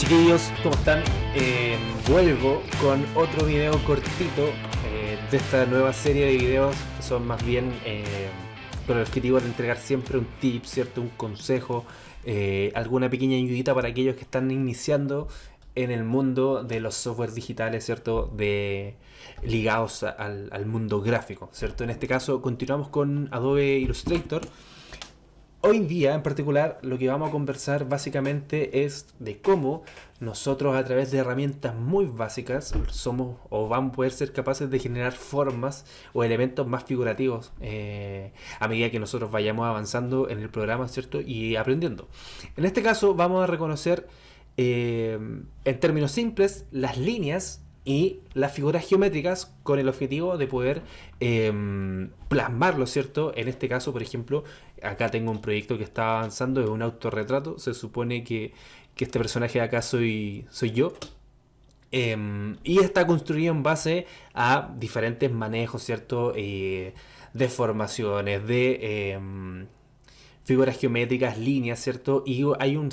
Chiquillos, ¿cómo están? Vuelvo con otro video cortito de esta nueva serie de videos que son más bien con el objetivo de entregar siempre un tip, ¿cierto? Un consejo, alguna pequeña ayudita para aquellos que están iniciando en el mundo de los softwares digitales, ¿cierto? Ligados al mundo gráfico, ¿cierto? En este caso continuamos con Adobe Illustrator. Hoy día en particular lo que vamos a conversar básicamente es de cómo nosotros a través de herramientas muy básicas somos o vamos a poder ser capaces de generar formas o elementos más figurativos a medida que nosotros vayamos avanzando en el programa, ¿cierto? Y aprendiendo. En este caso vamos a reconocer en términos simples las líneas y las figuras geométricas con el objetivo de poder plasmarlo, ¿cierto? En este caso, por ejemplo, acá tengo un proyecto que está avanzando, es un autorretrato. Se supone que este personaje de acá soy yo. Y está construido en base a diferentes manejos, ¿cierto? Deformaciones, figuras geométricas, líneas, ¿cierto? Y hay un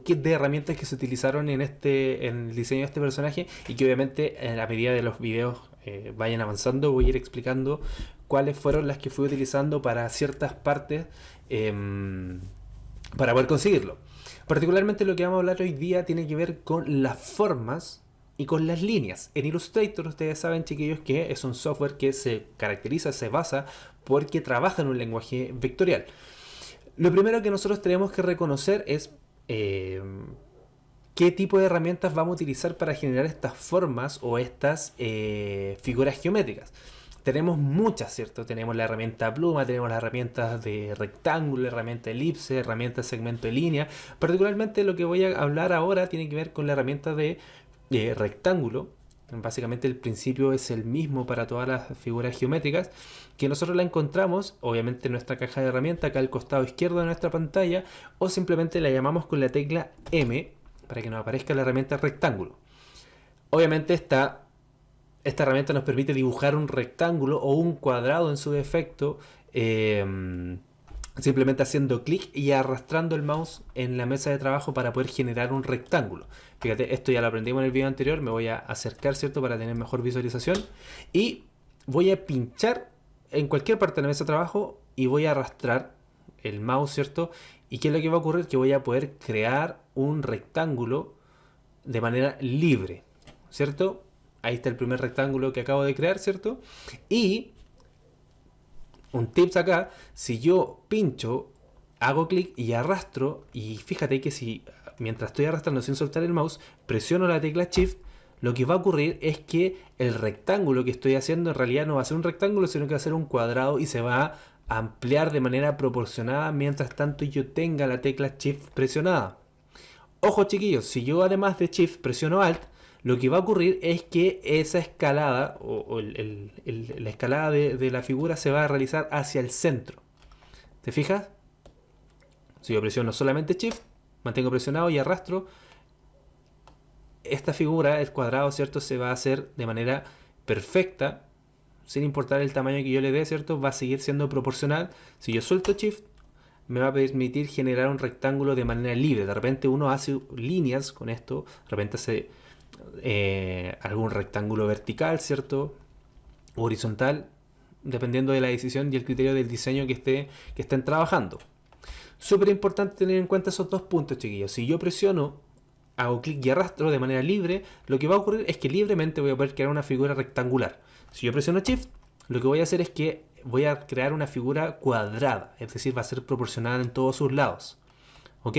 kit de herramientas que se utilizaron en el diseño de este personaje y que obviamente a la medida de los videos vayan avanzando voy a ir explicando cuáles fueron las que fui utilizando para ciertas partes para poder conseguirlo. Particularmente lo que vamos a hablar hoy día tiene que ver con las formas y con las líneas. En Illustrator ustedes saben, chiquillos, que es un software que se caracteriza, se basa porque trabaja en un lenguaje vectorial. Lo primero que nosotros tenemos que reconocer es qué tipo de herramientas vamos a utilizar para generar estas formas o estas figuras geométricas. Tenemos muchas, ¿cierto? Tenemos la herramienta pluma, tenemos las herramientas de rectángulo, la herramienta elipse, herramienta segmento de línea. Particularmente lo que voy a hablar ahora tiene que ver con la herramienta de rectángulo. Básicamente el principio es el mismo para todas las figuras geométricas, que nosotros la encontramos obviamente en nuestra caja de herramientas acá al costado izquierdo de nuestra pantalla, o simplemente la llamamos con la tecla M para que nos aparezca la herramienta rectángulo. Obviamente esta herramienta nos permite dibujar un rectángulo o un cuadrado en su defecto, simplemente haciendo clic y arrastrando el mouse en la mesa de trabajo para poder generar un rectángulo. Fíjate, esto ya lo aprendimos en el video anterior, me voy a acercar, ¿cierto? Para tener mejor visualización. Y voy a pinchar en cualquier parte de la mesa de trabajo y voy a arrastrar el mouse, ¿cierto? ¿Y qué es lo que va a ocurrir? Que voy a poder crear un rectángulo de manera libre, ¿cierto? Ahí está el primer rectángulo que acabo de crear, ¿cierto? Y un tips acá, si yo pincho, hago clic y arrastro, y fíjate que si mientras estoy arrastrando sin soltar el mouse, presiono la tecla Shift, lo que va a ocurrir es que el rectángulo que estoy haciendo en realidad no va a ser un rectángulo, sino que va a ser un cuadrado y se va a ampliar de manera proporcionada mientras tanto yo tenga la tecla Shift presionada. Ojo, chiquillos, si yo además de Shift presiono Alt, lo que va a ocurrir es que esa escalada o la escalada de la figura se va a realizar hacia el centro. ¿Te fijas? Si yo presiono solamente Shift, mantengo presionado y arrastro, esta figura, el cuadrado, ¿cierto? Se va a hacer de manera perfecta, sin importar el tamaño que yo le dé, ¿cierto? Va a seguir siendo proporcional. Si yo suelto Shift, me va a permitir generar un rectángulo de manera libre. De repente uno hace líneas con esto, de repente hace algún rectángulo vertical, ¿cierto? O horizontal, dependiendo de la decisión y el criterio del diseño que estén trabajando. Súper importante tener en cuenta esos dos puntos, chiquillos. Si yo presiono, hago clic y arrastro de manera libre, lo que va a ocurrir es que libremente voy a poder crear una figura rectangular. Si yo presiono Shift, lo que voy a hacer es que voy a crear una figura cuadrada, es decir, va a ser proporcional en todos sus lados. ¿Ok?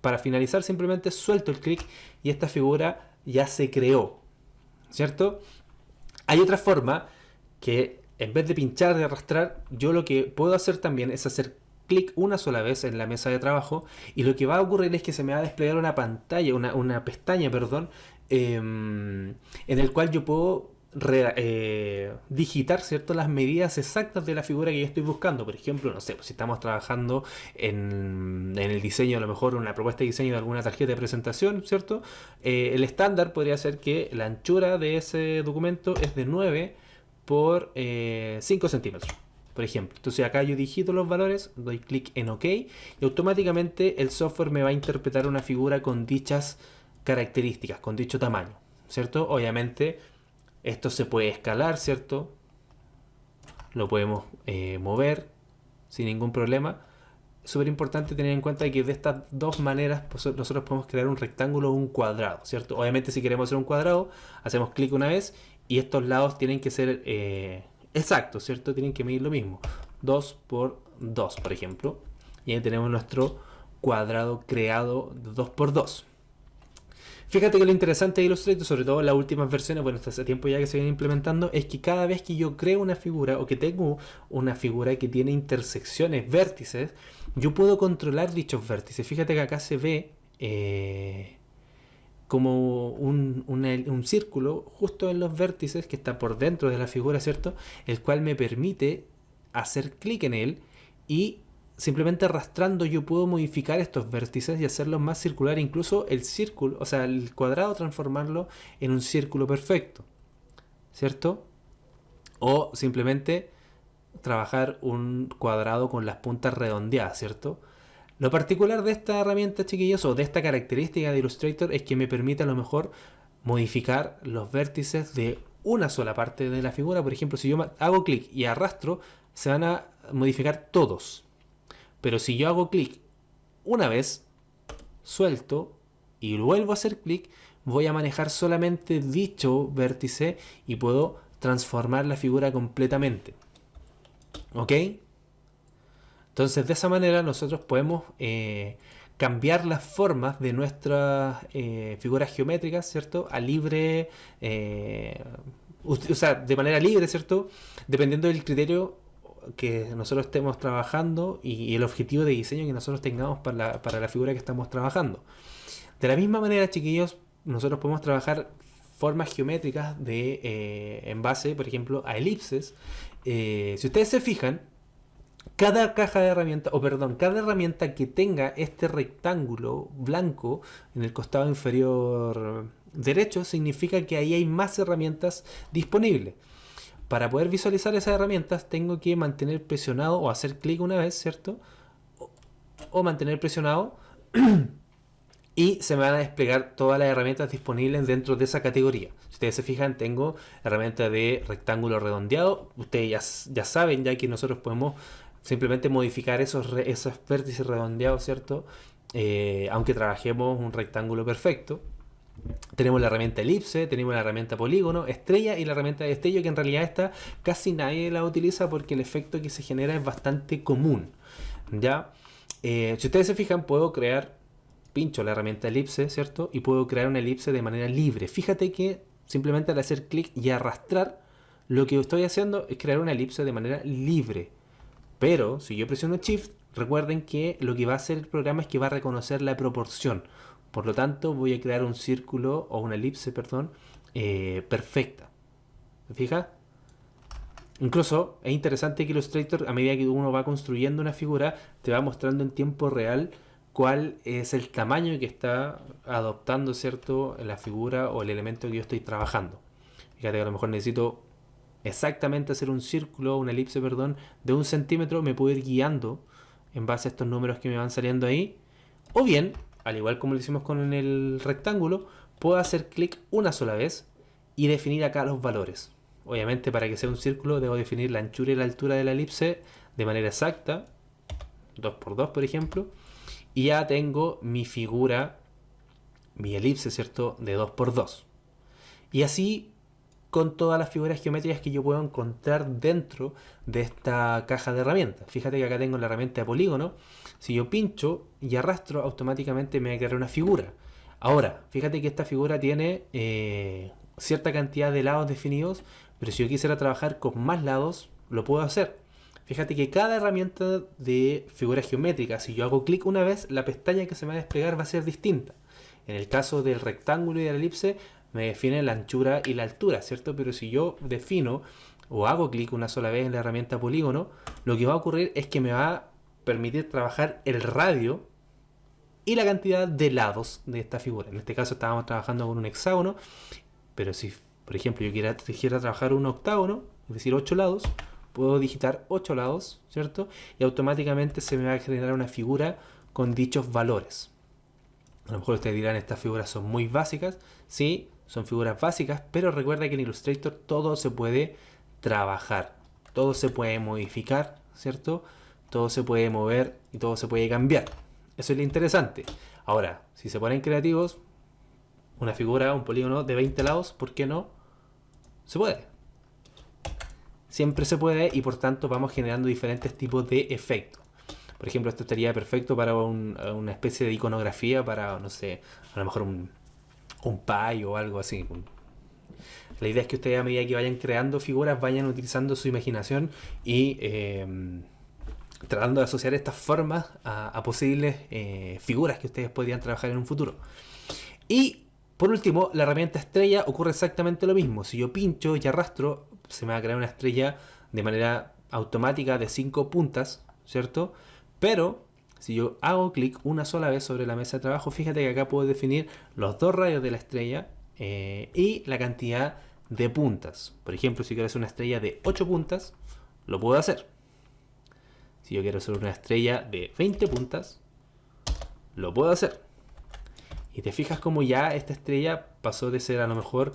Para finalizar, simplemente suelto el clic y esta figura ya se creó, ¿cierto? Hay otra forma que en vez de pinchar, de arrastrar, yo lo que puedo hacer también es hacer clic una sola vez en la mesa de trabajo y lo que va a ocurrir es que se me va a desplegar una pantalla, una pestaña, perdón, en el cual yo puedo digitar, ¿cierto? Las medidas exactas de la figura que yo estoy buscando. Por ejemplo, no sé, pues si estamos trabajando en el diseño, a lo mejor una propuesta de diseño de alguna tarjeta de presentación, ¿cierto? El estándar podría ser que la anchura de ese documento es de 9 por 5 centímetros, por ejemplo. Entonces acá yo digito los valores, doy clic en OK y automáticamente el software me va a interpretar una figura con dichas características, con dicho tamaño, ¿cierto? Obviamente esto se puede escalar, ¿cierto? Lo podemos mover sin ningún problema. Súper importante tener en cuenta que de estas dos maneras pues, nosotros podemos crear un rectángulo o un cuadrado, ¿cierto? Obviamente si queremos hacer un cuadrado, hacemos clic una vez y estos lados tienen que ser exactos, ¿cierto? Tienen que medir lo mismo. 2 por 2, por ejemplo. Y ahí tenemos nuestro cuadrado creado de 2 por 2. Fíjate que lo interesante de Illustrator, sobre todo en las últimas versiones, bueno, hasta hace tiempo ya que se viene implementando, es que cada vez que yo creo una figura o que tengo una figura que tiene intersecciones, vértices, yo puedo controlar dichos vértices. Fíjate que acá se ve como un círculo justo en los vértices que está por dentro de la figura, ¿cierto? El cual me permite hacer clic en él y simplemente arrastrando yo puedo modificar estos vértices y hacerlos más circulares, incluso el círculo, o sea, el cuadrado transformarlo en un círculo perfecto, ¿cierto? O simplemente trabajar un cuadrado con las puntas redondeadas, ¿cierto? Lo particular de esta herramienta, chiquillos, o de esta característica de Illustrator es que me permite a lo mejor modificar los vértices de una sola parte de la figura. Por ejemplo, si yo hago clic y arrastro, se van a modificar todos. Pero si yo hago clic una vez, suelto y vuelvo a hacer clic, voy a manejar solamente dicho vértice y puedo transformar la figura completamente. ¿Ok? Entonces de esa manera nosotros podemos cambiar las formas de nuestras figuras geométricas, ¿cierto? A libre, o sea, de manera libre, ¿cierto? Dependiendo del criterio que nosotros estemos trabajando y el objetivo de diseño que nosotros tengamos para la figura que estamos trabajando. De la misma manera, chiquillos, nosotros podemos trabajar formas geométricas en base, por ejemplo, a elipses. Si ustedes se fijan, cada caja de herramientas, o perdón, cada herramienta que tenga este rectángulo blanco en el costado inferior derecho, significa que ahí hay más herramientas disponibles. Para poder visualizar esas herramientas tengo que mantener presionado o hacer clic una vez, ¿cierto? O mantener presionado y se me van a desplegar todas las herramientas disponibles dentro de esa categoría. Si ustedes se fijan, tengo herramienta de rectángulo redondeado. Ustedes ya saben ya que nosotros podemos simplemente modificar esos vértices redondeados, ¿cierto? Aunque trabajemos un rectángulo perfecto. Tenemos la herramienta elipse, tenemos la herramienta polígono, estrella y la herramienta de destello, que en realidad esta casi nadie la utiliza porque el efecto que se genera es bastante común. ¿Ya? Si ustedes se fijan, puedo pincho la herramienta elipse, ¿cierto? Y puedo crear una elipse de manera libre. Fíjate que simplemente al hacer clic y arrastrar, lo que estoy haciendo es crear una elipse de manera libre. Pero si yo presiono Shift, recuerden que lo que va a hacer el programa es que va a reconocer la proporción. Por lo tanto, voy a crear un círculo o una elipse, perdón, perfecta. ¿Me fijas? Incluso es interesante que Illustrator, a medida que uno va construyendo una figura, te va mostrando en tiempo real cuál es el tamaño que está adoptando, ¿cierto?, la figura o el elemento que yo estoy trabajando. Fíjate que a lo mejor necesito exactamente hacer un círculo, una elipse, perdón, de 1 centímetro. Me puedo ir guiando en base a estos números que me van saliendo ahí. O bien, al igual como lo hicimos con el rectángulo, puedo hacer clic una sola vez y definir acá los valores. Obviamente, para que sea un círculo debo definir la anchura y la altura de la elipse de manera exacta, 2 por 2 por ejemplo, y ya tengo mi figura, mi elipse, ¿cierto?, de 2 por 2. Y así con todas las figuras geométricas que yo puedo encontrar dentro de esta caja de herramientas. Fíjate que acá tengo la herramienta de polígono. Si yo pincho y arrastro, automáticamente me va a crear una figura. Ahora, fíjate que esta figura tiene cierta cantidad de lados definidos, pero si yo quisiera trabajar con más lados, lo puedo hacer. Fíjate que cada herramienta de figuras geométricas, si yo hago clic una vez, la pestaña que se me va a desplegar va a ser distinta. En el caso del rectángulo y de la elipse, me define la anchura y la altura, ¿cierto? Pero si yo defino o hago clic una sola vez en la herramienta polígono, lo que va a ocurrir es que me va a permitir trabajar el radio y la cantidad de lados de esta figura. En este caso estábamos trabajando con un hexágono, pero si, por ejemplo, yo quisiera trabajar un octágono, es decir, 8 lados, puedo digitar 8 lados, ¿cierto? Y automáticamente se me va a generar una figura con dichos valores. A lo mejor ustedes dirán, estas figuras son muy básicas. Sí, son figuras básicas, pero recuerda que en Illustrator todo se puede trabajar, todo se puede modificar, ¿cierto? Todo se puede mover y todo se puede cambiar. Eso es lo interesante. Ahora, si se ponen creativos, una figura, un polígono de 20 lados, ¿por qué no? Se puede. Siempre se puede y por tanto vamos generando diferentes tipos de efectos. Por ejemplo, esto estaría perfecto para una especie de iconografía, para, no sé, a lo mejor un pie o algo así. La idea es que ustedes a medida que vayan creando figuras vayan utilizando su imaginación y tratando de asociar estas formas a posibles figuras que ustedes podrían trabajar en un futuro. Y por último, la herramienta estrella ocurre exactamente lo mismo. Si yo pincho y arrastro, se me va a crear una estrella de manera automática de 5 puntas, ¿cierto? Pero si yo hago clic una sola vez sobre la mesa de trabajo, fíjate que acá puedo definir los dos radios de la estrella y la cantidad de puntas. Por ejemplo, si quiero hacer una estrella de 8 puntas, lo puedo hacer. Si yo quiero hacer una estrella de 20 puntas, lo puedo hacer. Y te fijas como ya esta estrella pasó de ser a lo mejor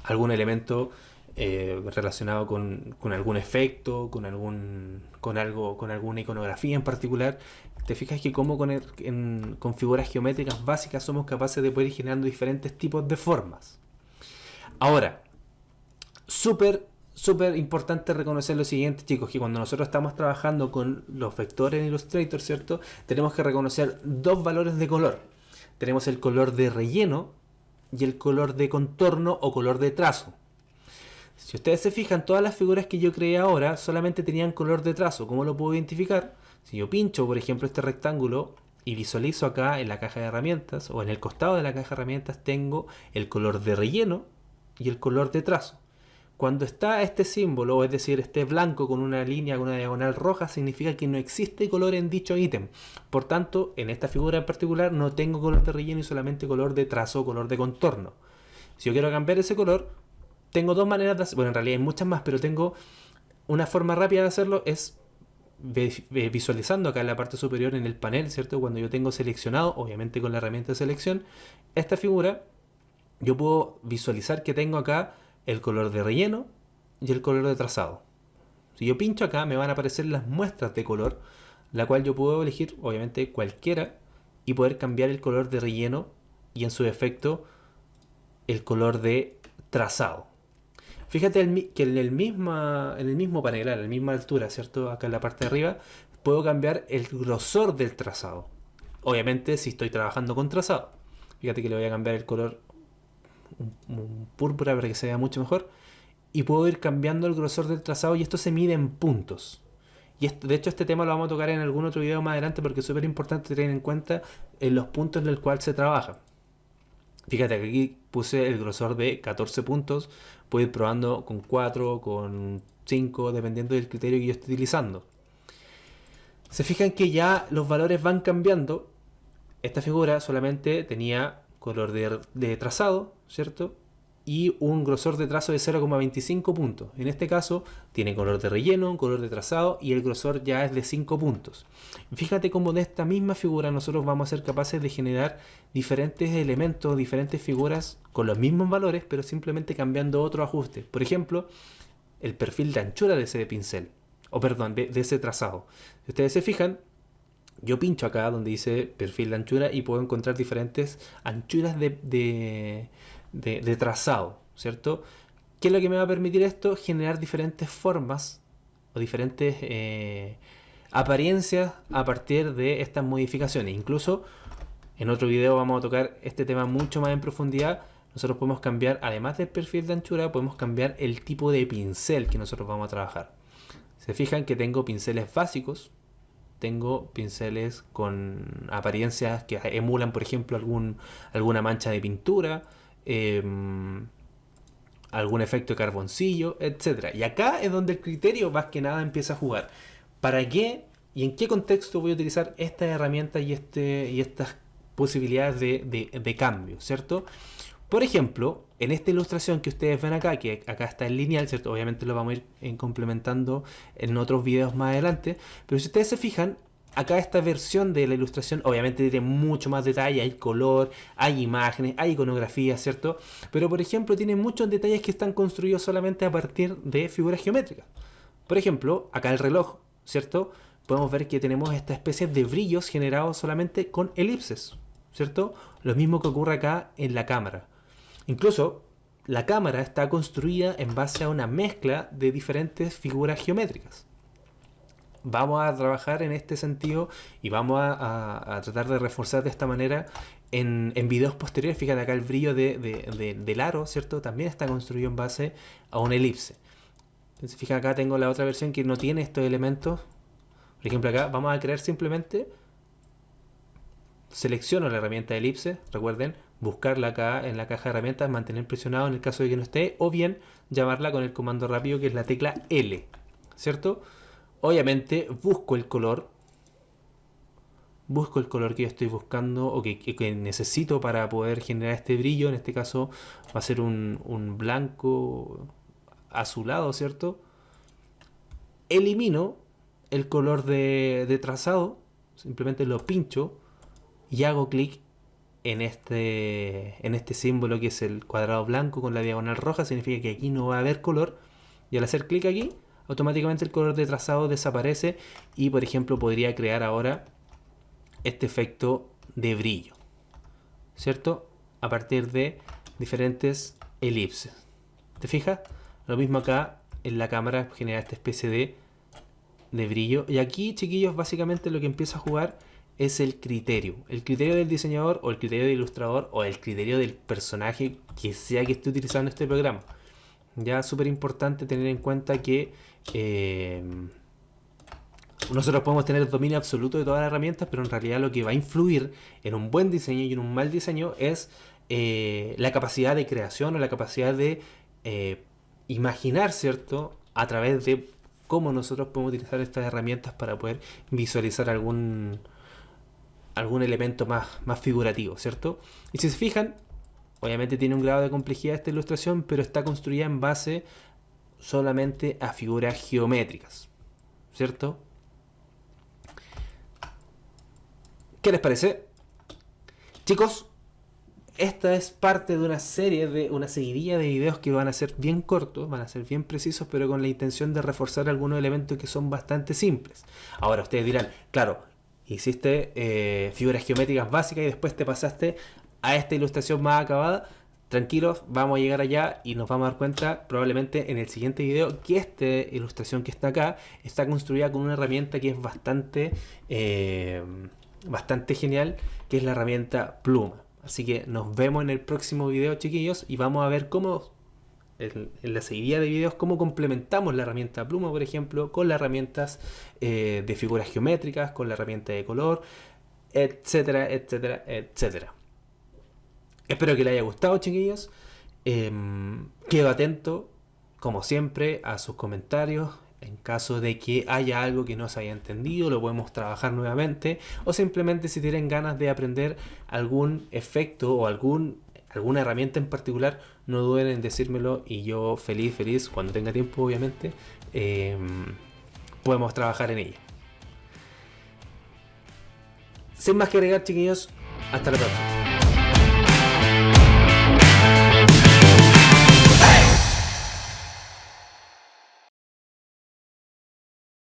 algún elemento relacionado con algún efecto, con alguna iconografía en particular. Te fijas que como con figuras geométricas básicas somos capaces de poder ir generando diferentes tipos de formas. Ahora, súper importante reconocer lo siguiente, chicos, que cuando nosotros estamos trabajando con los vectores en Illustrator, ¿cierto? Tenemos que reconocer dos valores de color. Tenemos el color de relleno y el color de contorno o color de trazo. Si ustedes se fijan, todas las figuras que yo creé ahora solamente tenían color de trazo. ¿Cómo lo puedo identificar? Si yo pincho, por ejemplo, este rectángulo y visualizo acá en la caja de herramientas o en el costado de la caja de herramientas, tengo el color de relleno y el color de trazo. Cuando está este símbolo, es decir, este blanco con una línea, con una diagonal roja, significa que no existe color en dicho ítem. Por tanto, en esta figura en particular no tengo color de relleno y solamente color de trazo o color de contorno. Si yo quiero cambiar ese color, tengo dos maneras de hacerlo. Bueno, en realidad hay muchas más, pero tengo una forma rápida de hacerlo, es visualizando acá en la parte superior en el panel, ¿cierto? Cuando yo tengo seleccionado, obviamente con la herramienta de selección, esta figura, yo puedo visualizar que tengo acá el color de relleno y el color de trazado. Si yo pincho acá me van a aparecer las muestras de color, la cual yo puedo elegir obviamente cualquiera y poder cambiar el color de relleno y en su efecto el color de trazado. Fíjate que en el mismo panel, a la misma altura, ¿cierto? Acá en la parte de arriba, puedo cambiar el grosor del trazado. Obviamente si estoy trabajando con trazado. Fíjate que le voy a cambiar el color un púrpura para que se vea mucho mejor y puedo ir cambiando el grosor del trazado y esto se mide en puntos. Y de hecho este tema lo vamos a tocar en algún otro video más adelante porque es súper importante tener en cuenta en los puntos en los cuales se trabaja. Fíjate que aquí puse el grosor de 14 puntos, puedo ir probando con 4, con 5, dependiendo del criterio que yo esté utilizando. Se fijan que ya los valores van cambiando. Esta figura solamente tenía color de trazado, ¿cierto? Y un grosor de trazo de 0,25 puntos. En este caso tiene color de relleno, color de trazado y el grosor ya es de 5 puntos. Fíjate cómo de esta misma figura nosotros vamos a ser capaces de generar diferentes elementos, diferentes figuras con los mismos valores, pero simplemente cambiando otro ajuste. Por ejemplo, el perfil de anchura de ese pincel, o perdón, de ese trazado. Si ustedes se fijan, yo pincho acá donde dice perfil de anchura y puedo encontrar diferentes anchuras de trazado, ¿cierto? ¿Qué es lo que me va a permitir esto? Generar diferentes formas o diferentes apariencias a partir de estas modificaciones. Incluso en otro video vamos a tocar este tema mucho más en profundidad. Nosotros podemos cambiar, además del perfil de anchura, podemos cambiar el tipo de pincel que nosotros vamos a trabajar. Se fijan que tengo pinceles básicos, tengo pinceles con apariencias que emulan, por ejemplo, alguna mancha de pintura, algún efecto de carboncillo, etcétera. Y acá es donde el criterio más que nada empieza a jugar. ¿Para qué y en qué contexto voy a utilizar estas herramientas y estas posibilidades de cambio, ¿cierto? Por ejemplo, en esta ilustración que ustedes ven acá, que acá está en lineal, ¿cierto? Obviamente lo vamos a ir complementando en otros videos más adelante, pero si ustedes se fijan, acá esta versión de la ilustración obviamente tiene mucho más detalle, hay color, hay imágenes, hay iconografía, ¿cierto? Pero por ejemplo tiene muchos detalles que están construidos solamente a partir de figuras geométricas. Por ejemplo, acá el reloj, ¿cierto? Podemos ver que tenemos esta especie de brillos generados solamente con elipses, ¿cierto? Lo mismo que ocurre acá en la cámara. Incluso la cámara está construida en base a una mezcla de diferentes figuras geométricas. Vamos a trabajar en este sentido y vamos a tratar de reforzar de esta manera en videos posteriores. Fíjate acá el brillo del aro, ¿cierto? También está construido en base a una elipse. Entonces, fíjate acá tengo la otra versión que no tiene estos elementos. Por ejemplo, acá vamos a crear simplemente, selecciono la herramienta de elipse, recuerden, buscarla acá en la caja de herramientas, mantener presionado en el caso de que no esté, o bien llamarla con el comando rápido que es la tecla L, ¿cierto? Obviamente busco el color que yo estoy buscando o que necesito para poder generar este brillo. En este caso va a ser un blanco azulado, ¿cierto? Elimino el color de trazado, simplemente lo pincho y hago clic en este símbolo que es el cuadrado blanco con la diagonal roja. Significa que aquí no va a haber color, y al hacer clic aquí automáticamente el color de trazado desaparece y por ejemplo podría crear ahora este efecto de brillo, ¿cierto? A partir de diferentes elipses. ¿Te fijas? Lo mismo acá en la cámara genera esta especie de brillo. Y aquí, chiquillos, básicamente lo que empieza a jugar es el criterio. El criterio del diseñador o el criterio del ilustrador o el criterio del personaje que sea que esté utilizando este programa. Ya súper importante tener en cuenta que nosotros podemos tener el dominio absoluto de todas las herramientas, pero en realidad lo que va a influir en un buen diseño y en un mal diseño es la capacidad de creación o la capacidad de imaginar, ¿cierto? A través de cómo nosotros podemos utilizar estas herramientas para poder visualizar algún elemento más figurativo, ¿cierto? Y si se fijan, obviamente tiene un grado de complejidad esta ilustración, pero está construida en base solamente a figuras geométricas, ¿cierto? ¿Qué les parece? Chicos, esta es parte de una seguidilla de videos que van a ser bien cortos, van a ser bien precisos, pero con la intención de reforzar algunos elementos que son bastante simples. Ahora ustedes dirán, claro, hiciste figuras geométricas básicas y después te pasaste a esta ilustración más acabada. Tranquilos, vamos a llegar allá y nos vamos a dar cuenta probablemente en el siguiente video que esta ilustración que está acá está construida con una herramienta que es bastante genial, que es la herramienta Pluma. Así que nos vemos en el próximo video, chiquillos, y vamos a ver cómo en la seguidilla de videos cómo complementamos la herramienta Pluma, por ejemplo, con las herramientas de figuras geométricas, con la herramienta de color, etcétera, etcétera, etcétera. Espero que les haya gustado, chiquillos. Quedo atento, como siempre, a sus comentarios. En caso de que haya algo que no se haya entendido, lo podemos trabajar nuevamente. O simplemente si tienen ganas de aprender algún efecto o alguna herramienta en particular, no duden en decírmelo y yo feliz, cuando tenga tiempo obviamente, podemos trabajar en ella. Sin más que agregar, chiquillos, hasta la próxima.